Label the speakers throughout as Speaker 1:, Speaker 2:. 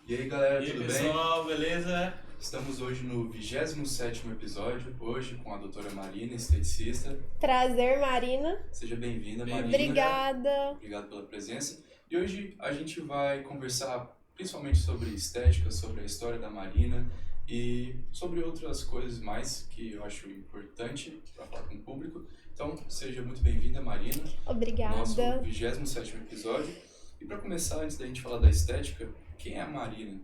Speaker 1: E aí galera,
Speaker 2: E aí,
Speaker 1: tudo
Speaker 2: pessoal,
Speaker 1: bem?
Speaker 2: beleza?
Speaker 1: Estamos hoje no 27º episódio, hoje com a doutora Marina, esteticista.
Speaker 3: Prazer, Marina.
Speaker 1: Seja bem-vinda, Marina.
Speaker 3: Obrigada.
Speaker 1: Obrigado pela presença. E hoje a gente vai conversar principalmente sobre estética, sobre a história da Marina e sobre outras coisas mais que eu acho importante para falar com o público. Então, seja muito bem-vinda, Marina.
Speaker 3: Obrigada.
Speaker 1: Nosso 27º episódio. E para começar, antes da gente falar da estética, quem é a Marina?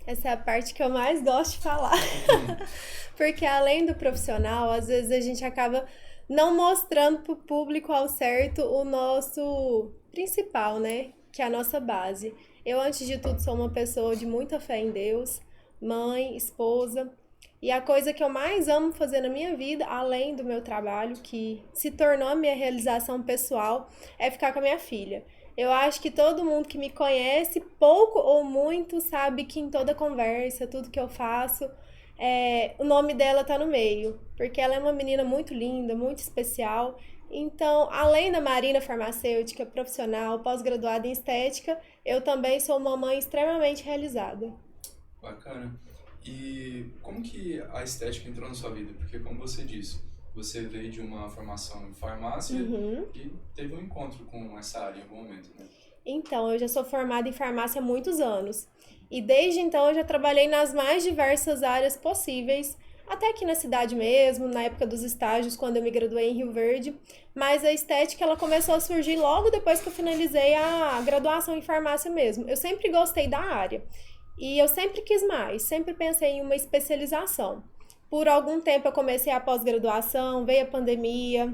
Speaker 3: Essa é a parte que eu mais gosto de falar. Porque além do profissional, às vezes a gente acaba não mostrando para o público ao certo o nosso principal, né? Que é a nossa base. Eu, antes de tudo, sou uma pessoa de muita fé em Deus, mãe, esposa. E a coisa que eu mais amo fazer na minha vida, além do meu trabalho, que se tornou a minha realização pessoal, é ficar com a minha filha. Eu acho que todo mundo que me conhece, pouco ou muito, sabe que em toda conversa, tudo que eu faço, o nome dela tá no meio. Porque ela é uma menina muito linda, muito especial. Então, além da Marina farmacêutica, profissional, pós-graduada em estética, eu também sou uma mãe extremamente realizada.
Speaker 1: Bacana. E como que a estética entrou na sua vida? Porque, como você disse, você veio de uma formação em farmácia e teve um encontro com essa área em algum momento, né?
Speaker 3: Então, eu já sou formada em farmácia há muitos anos. E desde então eu já trabalhei nas mais diversas áreas possíveis, até aqui na cidade mesmo, na época dos estágios, quando eu me graduei em Rio Verde. Mas a estética ela começou a surgir logo depois que eu finalizei a graduação em farmácia mesmo. Eu sempre gostei da área. E eu sempre quis mais, sempre pensei em uma especialização. Por algum tempo eu comecei a pós-graduação, veio a pandemia,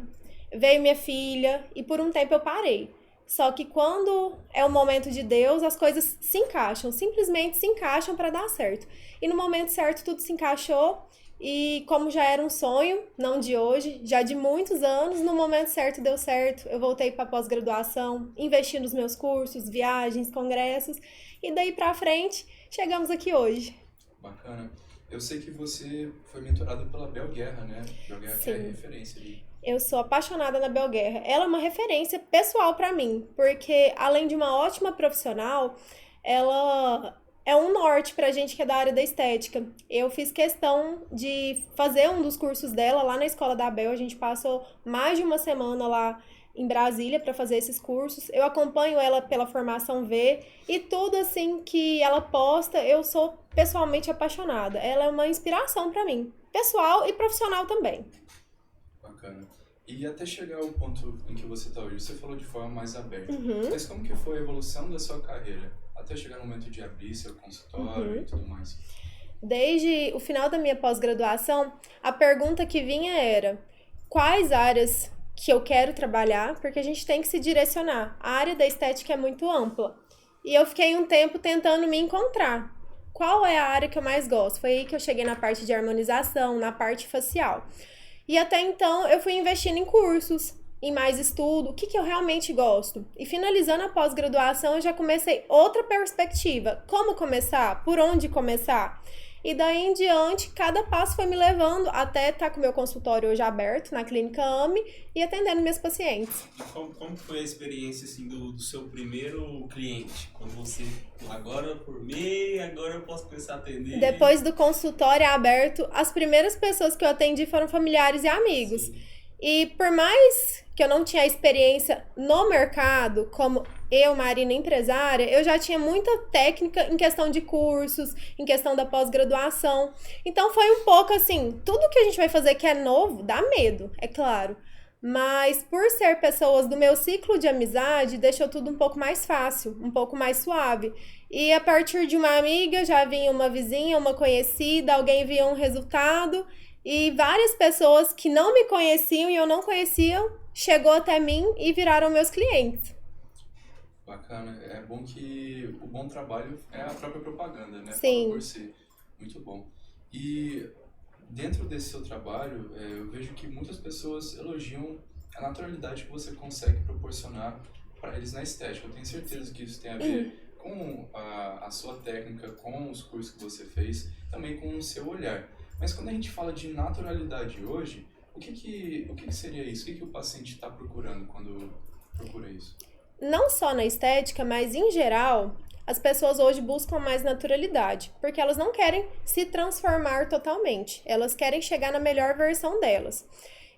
Speaker 3: veio minha filha e por um tempo eu parei. Só que quando é o momento de Deus, as coisas se encaixam, simplesmente se encaixam para dar certo. E no momento certo tudo se encaixou e como já era um sonho, não de hoje, já de muitos anos, no momento certo deu certo. Eu voltei para pós-graduação, investi nos meus cursos, viagens, congressos e daí para frente chegamos aqui hoje.
Speaker 1: Bacana. Eu sei que você foi mentorada pela Bel Guerra, né? Bel Guerra que é referência ali.
Speaker 3: Eu sou apaixonada na Bel Guerra. Ela é uma referência pessoal para mim, porque além de uma ótima profissional, ela é um norte pra gente que é da área da estética. Eu fiz questão de fazer um dos cursos dela lá na escola da Bel. A gente passou mais de uma semana lá em Brasília para fazer esses cursos. Eu acompanho ela pela formação V e tudo assim que ela posta, eu sou pessoalmente apaixonada. Ela é uma inspiração para mim, pessoal e profissional também.
Speaker 1: Bacana. E até chegar ao ponto em que você está hoje, você falou de forma mais aberta. Mas como que foi a evolução da sua carreira? Até chegar no momento de abrir seu consultório e tudo mais.
Speaker 3: Desde o final da minha pós-graduação, a pergunta que vinha era: quais áreas que eu quero trabalhar? Porque a gente tem que se direcionar. A área da estética é muito ampla. E eu fiquei um tempo tentando me encontrar. Qual é a área que eu mais gosto? Foi aí que eu cheguei na parte de harmonização, na parte facial. E até então eu fui investindo em cursos, em mais estudo, o que eu realmente gosto. E finalizando a pós-graduação, eu já comecei outra perspectiva. Como começar? Por onde começar? E daí em diante, cada passo foi me levando até estar com o meu consultório hoje aberto na Clínica AME e atendendo minhas pacientes.
Speaker 2: Como foi a experiência assim, do seu primeiro cliente? Quando você, agora eu formei, agora eu posso começar a atender?
Speaker 3: Depois do consultório aberto, as primeiras pessoas que eu atendi foram familiares e amigos.
Speaker 2: Sim.
Speaker 3: E por mais que eu não tinha experiência no mercado, como eu, Marina, empresária, eu já tinha muita técnica em questão de cursos, em questão da pós-graduação. Então foi um pouco assim, tudo que a gente vai fazer que é novo, dá medo, é claro. Mas por ser pessoas do meu ciclo de amizade, deixou tudo um pouco mais fácil, um pouco mais suave. E a partir de uma amiga, já vinha uma vizinha, uma conhecida, alguém via um resultado. E várias pessoas que não me conheciam e eu não conhecia, chegou até mim e viraram meus clientes.
Speaker 1: Bacana. É bom que o bom trabalho é a própria propaganda, né?
Speaker 3: Sim.
Speaker 1: Fala por si. Muito bom. E dentro desse seu trabalho, eu vejo que muitas pessoas elogiam a naturalidade que você consegue proporcionar para eles na estética. Eu tenho certeza que isso tem a ver com a sua técnica, com os cursos que você fez, também com o seu olhar. Mas quando a gente fala de naturalidade hoje, o que seria isso? O que o paciente está procurando quando procura isso?
Speaker 3: Não só na estética, mas em geral, as pessoas hoje buscam mais naturalidade, porque elas não querem se transformar totalmente, elas querem chegar na melhor versão delas.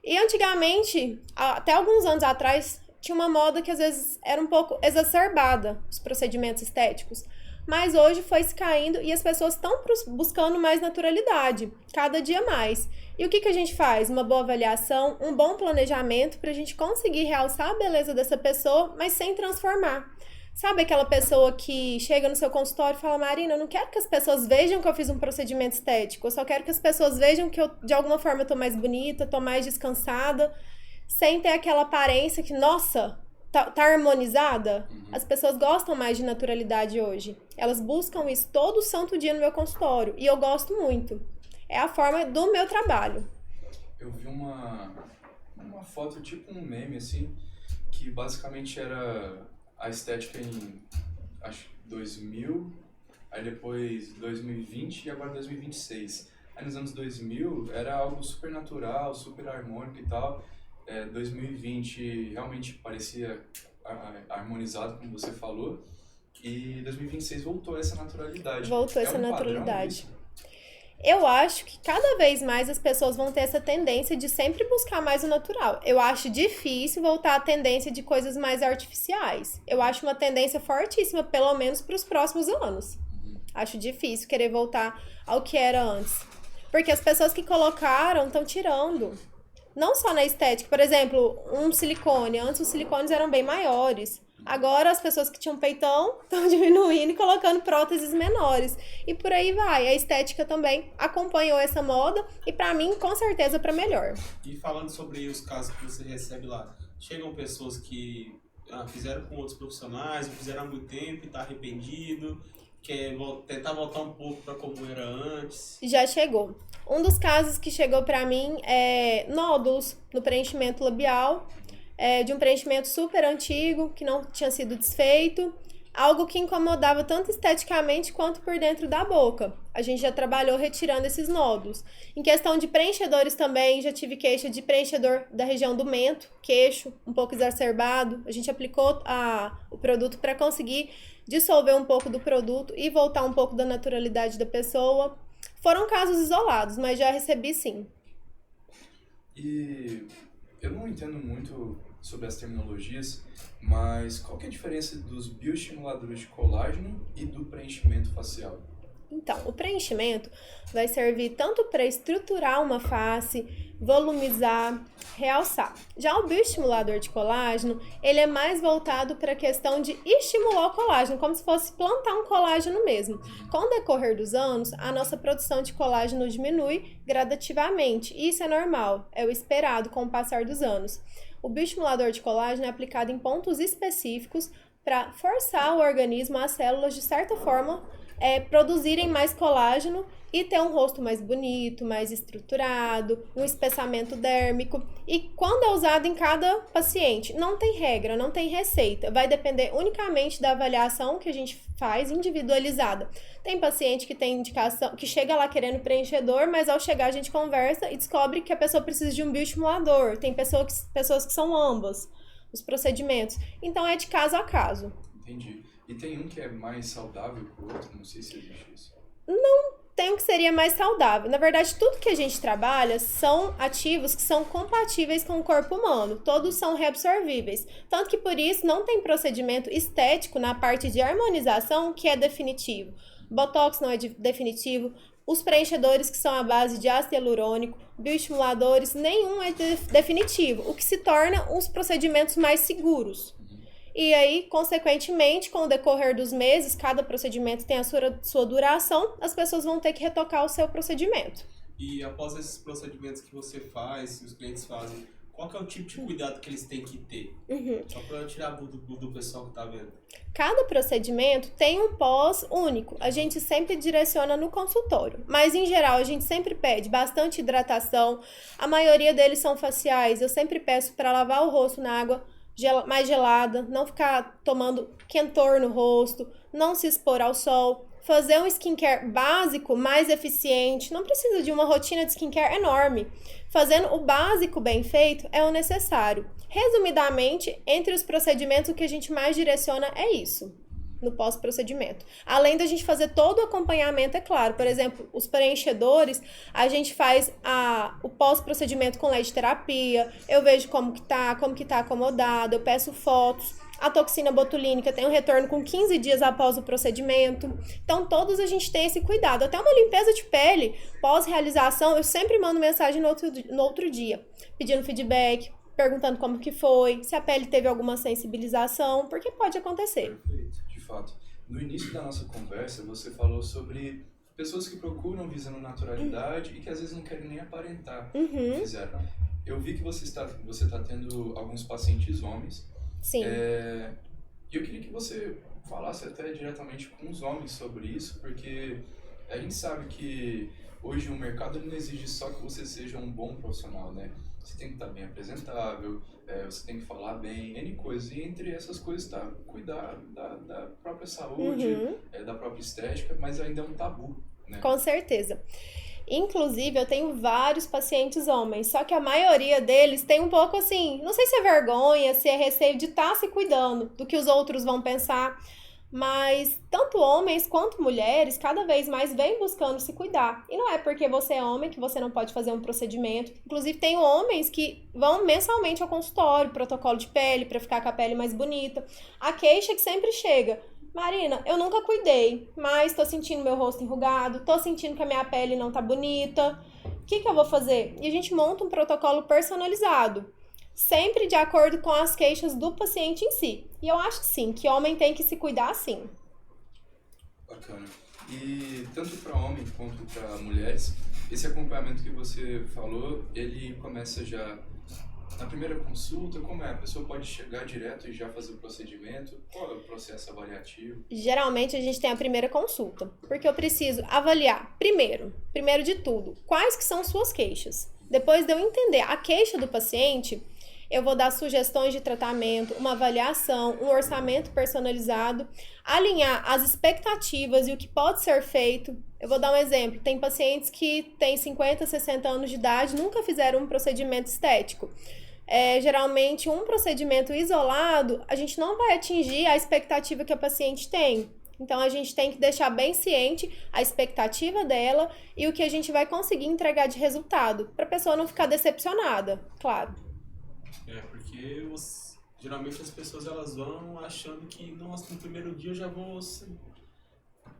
Speaker 3: E antigamente, até alguns anos atrás, tinha uma moda que às vezes era um pouco exacerbada, os procedimentos estéticos. Mas hoje foi se caindo e as pessoas estão buscando mais naturalidade, cada dia mais. E o que a gente faz? Uma boa avaliação, um bom planejamento para a gente conseguir realçar a beleza dessa pessoa, mas sem transformar. Sabe aquela pessoa que chega no seu consultório e fala: Marina, eu não quero que as pessoas vejam que eu fiz um procedimento estético, eu só quero que as pessoas vejam que eu, de alguma forma, estou mais bonita, estou mais descansada, sem ter aquela aparência que, nossa, tá harmonizada. As pessoas gostam mais de naturalidade hoje. Elas buscam isso todo santo dia no meu consultório, e eu gosto muito. É a forma do meu trabalho.
Speaker 1: Eu vi uma foto, tipo um meme, assim, que basicamente era a estética em, acho, 2000, aí depois 2020 e agora 2026. Aí nos anos 2000 era algo super natural, super harmônico e tal. 2020 realmente parecia harmonizado, como você falou, e 2026 voltou essa naturalidade.
Speaker 3: Voltou essa
Speaker 1: padrão
Speaker 3: naturalidade.
Speaker 1: isso?
Speaker 3: Eu acho que cada vez mais as pessoas vão ter essa tendência de sempre buscar mais o natural. Eu acho difícil voltar à tendência de coisas mais artificiais. Eu acho uma tendência fortíssima, pelo menos para os próximos anos. Acho difícil querer voltar ao que era antes. Porque as pessoas que colocaram estão tirando. Não só na estética. Por exemplo, um silicone. Antes os silicones eram bem maiores. Agora as pessoas que tinham peitão estão diminuindo e colocando próteses menores. E por aí vai. A estética também acompanhou essa moda e pra mim, com certeza, pra melhor.
Speaker 2: E falando sobre os casos que você recebe lá, chegam pessoas que fizeram com outros profissionais, fizeram há muito tempo e tá arrependido, quer tentar voltar um pouco pra como era antes?
Speaker 3: Já chegou. Um dos casos que chegou pra mim é nódulos no preenchimento labial. De um preenchimento super antigo, que não tinha sido desfeito, algo que incomodava tanto esteticamente quanto por dentro da boca. A gente já trabalhou retirando esses nódulos. Em questão de preenchedores também, já tive queixa de preenchedor da região do mento, queixo um pouco exacerbado. A gente aplicou o produto para conseguir dissolver um pouco do produto e voltar um pouco da naturalidade da pessoa. Foram casos isolados, mas já recebi sim.
Speaker 1: E eu não entendo muito sobre as terminologias, mas qual que é a diferença dos bioestimuladores de colágeno e do preenchimento facial?
Speaker 3: Então, o preenchimento vai servir tanto para estruturar uma face, volumizar, realçar. Já o bioestimulador de colágeno, ele é mais voltado para a questão de estimular o colágeno, como se fosse plantar um colágeno mesmo. Com o decorrer dos anos, a nossa produção de colágeno diminui gradativamente. E isso é normal, é o esperado com o passar dos anos. O bioestimulador de colágeno é aplicado em pontos específicos para forçar o organismo, as células, de certa forma, produzirem mais colágeno e ter um rosto mais bonito, mais estruturado, um espessamento dérmico. E quando é usado em cada paciente, não tem regra, não tem receita, vai depender unicamente da avaliação que a gente faz individualizada. Tem paciente que tem indicação, que chega lá querendo preenchedor, mas ao chegar a gente conversa e descobre que a pessoa precisa de um bioestimulador. Tem pessoas que são ambas os procedimentos. Então é de caso a caso.
Speaker 1: Entendi. E tem um que é mais saudável que o outro? Não sei se existe isso.
Speaker 3: Não tem um que seria mais saudável. Na verdade, tudo que a gente trabalha são ativos que são compatíveis com o corpo humano. Todos são reabsorvíveis. Tanto que por isso não tem procedimento estético na parte de harmonização que é definitivo. Botox não é definitivo. Os preenchedores que são à base de ácido hialurônico, bioestimuladores, nenhum é definitivo. O que se torna os procedimentos mais seguros. E aí, consequentemente, com o decorrer dos meses, cada procedimento tem a sua duração, as pessoas vão ter que retocar o seu procedimento.
Speaker 2: E após esses procedimentos que você faz, que os clientes fazem, qual que é o tipo de cuidado que eles têm que ter? Só para eu tirar do pessoal que está vendo.
Speaker 3: Cada procedimento tem um pós único. A gente sempre direciona no consultório. Mas, em geral, a gente sempre pede bastante hidratação. A maioria deles são faciais. Eu sempre peço para lavar o rosto na água mais gelada, não ficar tomando quentor no rosto, não se expor ao sol, fazer um skincare básico mais eficiente, não precisa de uma rotina de skincare enorme. Fazendo o básico bem feito é o necessário. Resumidamente, entre os procedimentos, o que a gente mais direciona é isso. no pós-procedimento. Além da gente fazer todo o acompanhamento, é claro. Por exemplo, os preenchedores, a gente faz o pós-procedimento com LED terapia, eu vejo como que tá acomodado, eu peço fotos. A toxina botulínica tem um retorno com 15 dias após o procedimento. Então, todos a gente tem esse cuidado. Até uma limpeza de pele, pós-realização, eu sempre mando mensagem no outro dia, pedindo feedback, perguntando como que foi, se a pele teve alguma sensibilização, porque pode acontecer.
Speaker 1: Perfeito, de fato. No início da nossa conversa, você falou sobre pessoas que procuram visando naturalidade e que às vezes não querem nem aparentar o que fizeram. Eu vi que você está tendo alguns pacientes homens.
Speaker 3: Sim.
Speaker 1: E eu queria que você falasse até diretamente com os homens sobre isso, porque a gente sabe que hoje o mercado não exige só que você seja um bom profissional, né? Você tem que estar bem apresentável, você tem que falar bem, N coisas. E entre essas coisas está cuidar da própria saúde, da própria estética, mas ainda é um tabu, né?
Speaker 3: Com certeza. Inclusive, eu tenho vários pacientes homens, só que a maioria deles tem um pouco assim, não sei se é vergonha, se é receio de estar se cuidando, do que os outros vão pensar, mas tanto homens quanto mulheres cada vez mais vêm buscando se cuidar. E não é porque você é homem que você não pode fazer um procedimento. Inclusive, tem homens que vão mensalmente ao consultório, protocolo de pele, para ficar com a pele mais bonita. A queixa que sempre chega: Marina, eu nunca cuidei, mas tô sentindo meu rosto enrugado, tô sentindo que a minha pele não tá bonita. O que eu vou fazer? E a gente monta um protocolo personalizado, sempre de acordo com as queixas do paciente em si. E eu acho, sim, que homem tem que se cuidar, sim.
Speaker 1: Bacana. E tanto para homens quanto para mulheres, esse acompanhamento que você falou, ele começa já na primeira consulta. Como é? A pessoa pode chegar direto e já fazer o procedimento? Qual é o processo avaliativo?
Speaker 3: Geralmente a gente tem a primeira consulta, porque eu preciso avaliar, primeiro de tudo, quais que são suas queixas. Depois de eu entender a queixa do paciente, eu vou dar sugestões de tratamento, uma avaliação, um orçamento personalizado, alinhar as expectativas e o que pode ser feito. Eu vou dar um exemplo: tem pacientes que têm 50, 60 anos de idade, nunca fizeram um procedimento estético. Geralmente, um procedimento isolado, a gente não vai atingir a expectativa que a paciente tem. Então, a gente tem que deixar bem ciente a expectativa dela e o que a gente vai conseguir entregar de resultado, para a pessoa não ficar decepcionada, claro.
Speaker 2: Porque geralmente as pessoas elas vão achando que, nossa, no primeiro dia eu já vou...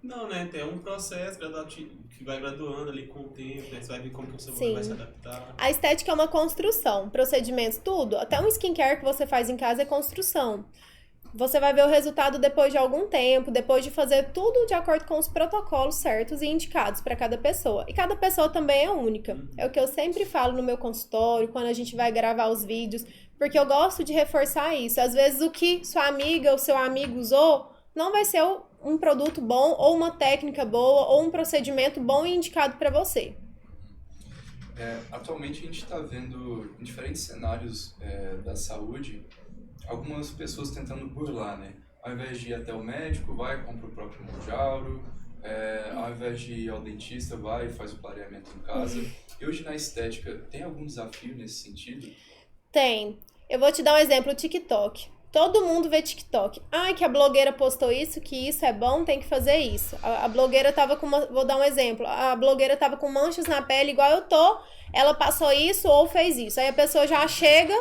Speaker 2: Não, né? Tem um processo que vai graduando ali com o tempo, né? Você vai ver como que o seu corpo vai se adaptar.
Speaker 3: A estética é uma construção, procedimentos, tudo. Até um skincare que você faz em casa é construção. Você vai ver o resultado depois de algum tempo, depois de fazer tudo de acordo com os protocolos certos e indicados para cada pessoa. E cada pessoa também é única. É o que eu sempre falo no meu consultório, quando a gente vai gravar os vídeos, porque eu gosto de reforçar isso. Às vezes o que sua amiga ou seu amigo usou não vai ser um produto bom, ou uma técnica boa, ou um procedimento bom e indicado para você.
Speaker 1: Atualmente a gente está vendo em diferentes cenários da saúde algumas pessoas tentando burlar, né? Ao invés de ir até o médico, vai e compra o próprio Mounjaro, ao invés de ir ao dentista, vai e faz o clareamento em casa. E hoje na estética, tem algum desafio nesse sentido?
Speaker 3: Tem. Eu vou te dar um exemplo: o TikTok. Todo mundo vê TikTok. Ai, que a blogueira postou isso, que isso é bom, tem que fazer isso. A blogueira tava com vou dar um exemplo. A blogueira tava com manchas na pele igual eu tô, ela passou isso ou fez isso. Aí a pessoa já chega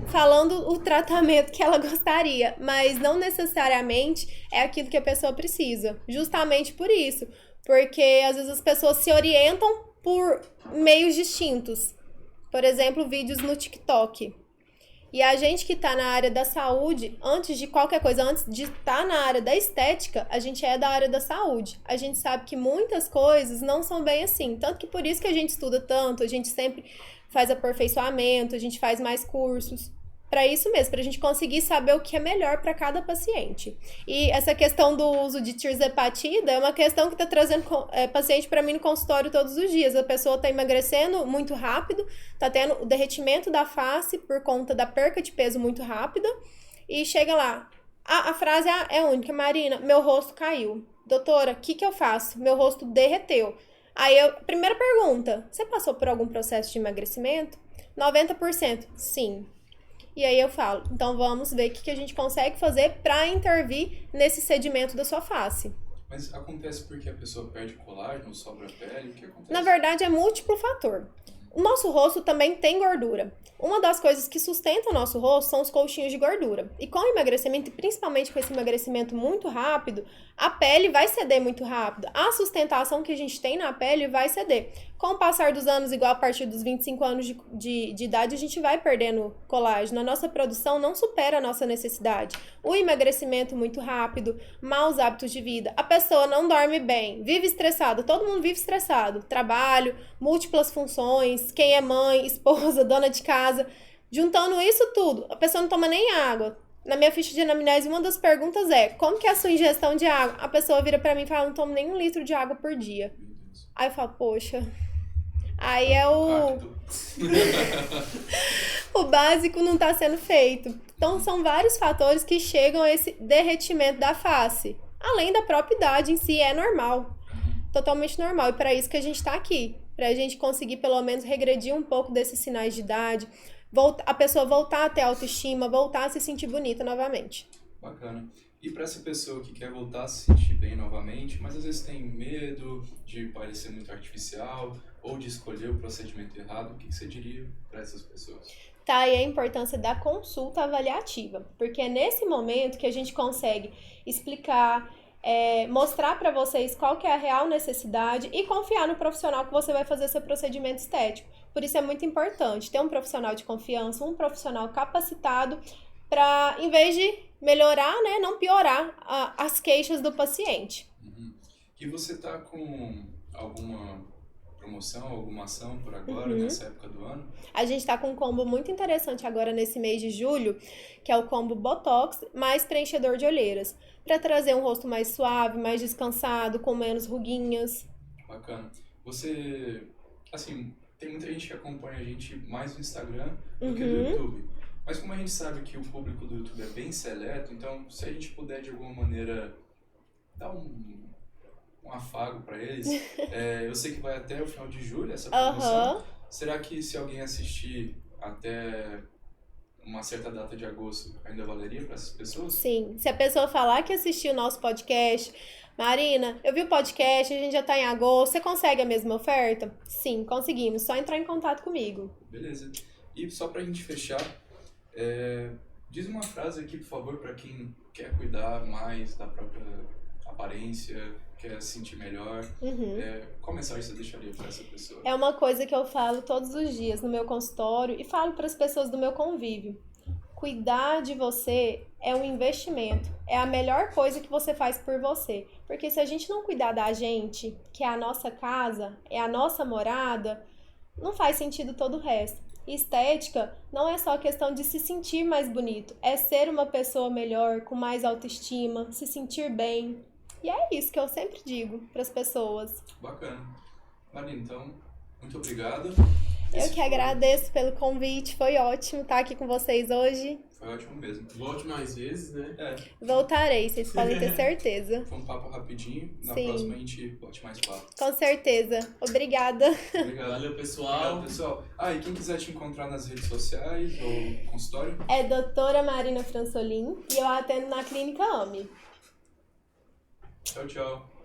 Speaker 3: falando o tratamento que ela gostaria, mas não necessariamente é aquilo que a pessoa precisa. Justamente por isso. Porque às vezes as pessoas se orientam por meios distintos. Por exemplo, vídeos no TikTok. E a gente que tá na área da saúde, antes de qualquer coisa, antes de estar na área da estética, a gente é da área da saúde. A gente sabe que muitas coisas não são bem assim. Tanto que por isso que a gente estuda tanto, a gente sempre faz aperfeiçoamento, a gente faz mais cursos. Para isso mesmo, para a gente conseguir saber o que é melhor para cada paciente. E essa questão do uso de tirzepatida é uma questão que está trazendo paciente para mim no consultório todos os dias. A pessoa está emagrecendo muito rápido, está tendo o derretimento da face por conta da perca de peso muito rápida, e chega lá. A frase é única: Marina, meu rosto caiu. Doutora, o que eu faço? Meu rosto derreteu. Aí, primeira pergunta: você passou por algum processo de emagrecimento? 90%, sim. E aí eu falo, então vamos ver o que a gente consegue fazer para intervir nesse sedimento da sua face.
Speaker 1: Mas acontece porque a pessoa perde colágeno, sobra pele? O que acontece?
Speaker 3: Na verdade, é múltiplo fator. O nosso rosto também tem gordura. Uma das coisas que sustenta o nosso rosto são os colchinhos de gordura. E com o emagrecimento, e principalmente com esse emagrecimento muito rápido, a pele vai ceder muito rápido. A sustentação que a gente tem na pele vai ceder. Com o passar dos anos, igual a partir dos 25 anos de idade, a gente vai perdendo colágeno. A nossa produção não supera a nossa necessidade. O emagrecimento muito rápido, maus hábitos de vida. A pessoa não dorme bem, vive estressado. Todo mundo vive estressado. Trabalho, múltiplas funções, quem é mãe, esposa, dona de casa. Juntando isso tudo, a pessoa não toma nem água. Na minha ficha de anamnese, uma das perguntas é: como que é a sua ingestão de água? A pessoa vira pra mim e fala: não tomo nem 1 litro de água por dia. Aí eu falo: poxa. Aí é o básico não tá sendo feito. Então são vários fatores que chegam a esse derretimento da face. Além da própria idade em si, é normal. Totalmente normal. E para isso que a gente tá aqui. Pra gente conseguir pelo menos regredir um pouco desses sinais de idade. A pessoa voltar a ter autoestima, voltar a se sentir bonita novamente.
Speaker 1: Bacana. E para essa pessoa que quer voltar a se sentir bem novamente, mas às vezes tem medo de parecer muito artificial ou de escolher o procedimento errado, o que você diria para essas pessoas?
Speaker 3: Tá aí a importância da consulta avaliativa, porque é nesse momento que a gente consegue explicar, mostrar para vocês qual que é a real necessidade e confiar no profissional que você vai fazer seu procedimento estético. Por isso é muito importante ter um profissional de confiança, um profissional capacitado para, em vez de melhorar, né, não piorar as queixas do paciente.
Speaker 1: Uhum. E você tá com alguma promoção, alguma ação por agora, nessa época do ano?
Speaker 3: A gente tá com um combo muito interessante agora nesse mês de julho, que é o combo Botox mais preenchedor de olheiras, para trazer um rosto mais suave, mais descansado, com menos ruguinhas.
Speaker 1: Bacana. Você, assim, tem muita gente que acompanha a gente mais no Instagram do que no YouTube. Mas como a gente sabe que o público do YouTube é bem seleto, então se a gente puder de alguma maneira dar um afago para eles, eu sei que vai até o final de julho essa promoção. Será que se alguém assistir até uma certa data de agosto ainda valeria para essas pessoas?
Speaker 3: Sim, se a pessoa falar que assistiu o nosso podcast: Marina, eu vi o podcast, a gente já tá em agosto, você consegue a mesma oferta? Sim, conseguimos, só entrar em contato comigo.
Speaker 1: Beleza. E só pra gente fechar, diz uma frase aqui, por favor, para quem quer cuidar mais da própria aparência, quer se sentir melhor. Qual mensagem você deixaria para essa pessoa?
Speaker 3: É uma coisa que eu falo todos os dias no meu consultório e falo para as pessoas do meu convívio. Cuidar de você é um investimento, é a melhor coisa que você faz por você. Porque se a gente não cuidar da gente, que é a nossa casa, é a nossa morada, não faz sentido todo o resto. Estética não é só questão de se sentir mais bonito, é ser uma pessoa melhor, com mais autoestima, se sentir bem. E é isso que eu sempre digo para as pessoas.
Speaker 1: Bacana. Marina, então, muito obrigado.
Speaker 3: Eu que agradeço pelo convite, foi ótimo estar aqui com vocês hoje.
Speaker 1: Foi ótimo mesmo.
Speaker 2: Volte mais vezes, né?
Speaker 3: Voltarei, vocês podem ter certeza.
Speaker 1: Foi um papo rapidinho, na
Speaker 3: Sim.
Speaker 1: próxima a gente bote mais papo.
Speaker 3: Com certeza. Obrigada.
Speaker 1: Obrigado.
Speaker 2: Valeu, pessoal.
Speaker 1: Obrigado, pessoal. E quem quiser te encontrar nas redes sociais ou consultório?
Speaker 3: É doutora Marina Fransolin e eu atendo na Clínica AME.
Speaker 1: Tchau, tchau.